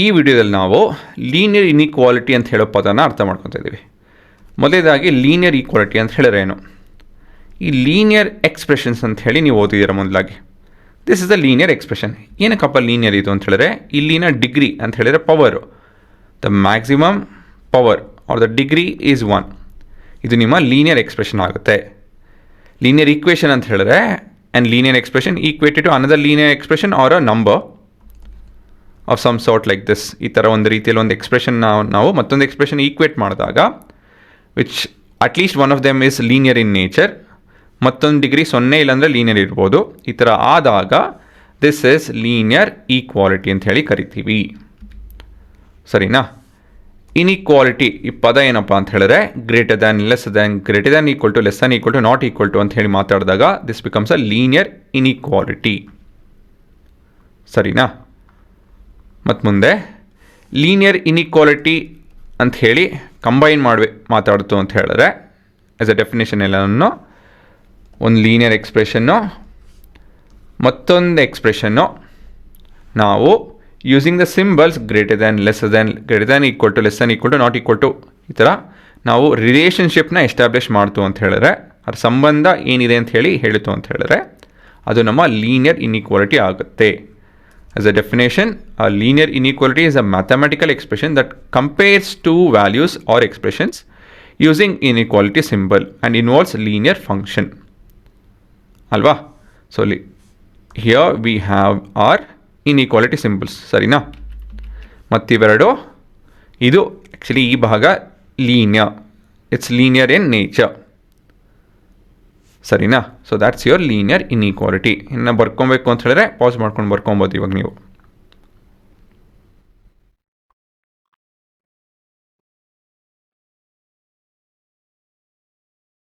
ಈ ವಿಡಿಯೋದಲ್ಲಿ ನಾವು ಲೀನಿಯರ್ ಇನ್ಇಕ್ವಾಲಿಟಿ ಅಂತ ಹೇಳೋ ಪದನ ಅರ್ಥ ಮಾಡ್ಕೊತಾ ಇದ್ದೀವಿ. ಮೊದಲೇದಾಗಿ ಲೀನಿಯರ್ ಈಕ್ವಾಲಿಟಿ ಅಂತ ಹೇಳಿದ್ರೆ ಏನು? ಈ ಲೀನಿಯರ್ ಎಕ್ಸ್ಪ್ರೆಷನ್ಸ್ ಅಂತ ಹೇಳಿ ನೀವು ಓದಿದ್ದೀರ ಮೊದಲಾಗಿ. This is the linear expression. ಏನಕ್ಕಪ್ಪ ಲೀನಿಯರ್ ಇದು ಅಂತ ಹೇಳಿದ್ರೆ, ಇಲ್ಲಿನ ಡಿಗ್ರಿ ಅಂತ ಹೇಳಿದ್ರೆ power, the maximum power are the degree is 1. ಇದು ನಿಮ್ಮ ಲೀನಿಯರ್ ಎಕ್ಸ್ಪ್ರೆಷನ್ ಆಗುತ್ತೆ. ಲೀನಿಯರ್ ಈಕ್ವೇಷನ್ ಅಂತ ಹೇಳಿದ್ರೆ and linear expression equated to another linear expression or a number of some sort like this. ಈ ಥರ ಒಂದು ರೀತಿಯಲ್ಲಿ ಒಂದು ಎಕ್ಸ್ಪ್ರೆಷನ್ ನಾವು ಮತ್ತೊಂದು ಎಕ್ಸ್ಪ್ರೆಷನ್ ಈಕ್ವೇಟ್ ಮಾಡಿದಾಗ which at least one of them is linear in nature, ಮತ್ತೊಂದು ಡಿಗ್ರಿ 0 ಇಲ್ಲಾಂದರೆ ಲೀನಿಯರ್ ಇರ್ಬೋದು. ಈ ಥರ ಆದಾಗ ದಿಸ್ ಈಸ್ ಲೀನಿಯರ್ ಈಕ್ವಾಲಿಟಿ ಅಂತ ಹೇಳಿ ಕರಿತೀವಿ. ಸರಿನಾ? ಇನ್ಇಕ್ವಾಲಿಟಿ ಈ ಪದ ಏನಪ್ಪ ಅಂತ ಹೇಳಿದ್ರೆ greater than, less than, greater than equal to, less than equal to, not equal to ಅಂತ ಹೇಳಿ ಮಾತಾಡಿದಾಗ this becomes a linear inequality. ಸರಿನಾ? ಮತ್ತು ಮುಂದೆ ಲೀನಿಯರ್ ಇನ್ಇಕ್ವಾಲಿಟಿ ಅಂತ ಹೇಳಿ ಕಂಬೈನ್ ಮಾತಾಡ್ತು ಅಂತ ಹೇಳಿದ್ರೆ ಆ್ಯಸ್ ಅ ಡೆಫಿನೇಷನ್ ಎಲ್ಲನೂ ಒಂದು ಲೀನಿಯರ್ ಎಕ್ಸ್ಪ್ರೆಷನ್ನು ಮತ್ತೊಂದು ಎಕ್ಸ್ಪ್ರೆಷನ್ನು ನಾವು using the symbols greater than, less than, greater than equal to, less than equal to, not equal to, ಈ ಥರ ನಾವು ರಿಲೇಷನ್ಶಿಪ್ನ ಎಸ್ಟಾಬ್ಲಿಷ್ ಮಾಡ್ತು ಅಂತ ಹೇಳಿದ್ರೆ, ಅದರ ಸಂಬಂಧ ಏನಿದೆ ಅಂತ ಹೇಳಿ ಹೇಳಿತು ಅಂತ ಹೇಳಿದ್ರೆ ಅದು ನಮ್ಮ ಲೀನಿಯರ್ ಇನ್ಇಕ್ವಾಲಿಟಿ ಆಗುತ್ತೆ. As a definition, a linear inequality is a mathematical expression that compares two values or expressions using inequality symbol and involves linear function. Alva? So here we have our inequality symbols. Sarina? Mattiveradu. Idu actually ee bhaga linear. It's linear in nature. ಸರಿನಾ? So that's your linear inequality. ಇನ್ನು ಬರ್ಕೊಬೇಕು ಅಂತ ಹೇಳಿದ್ರೆ pass ಮಾಡ್ಕೊಂಡು ಬರ್ಕೊಬೋದು ಇವಾಗ ನೀವು.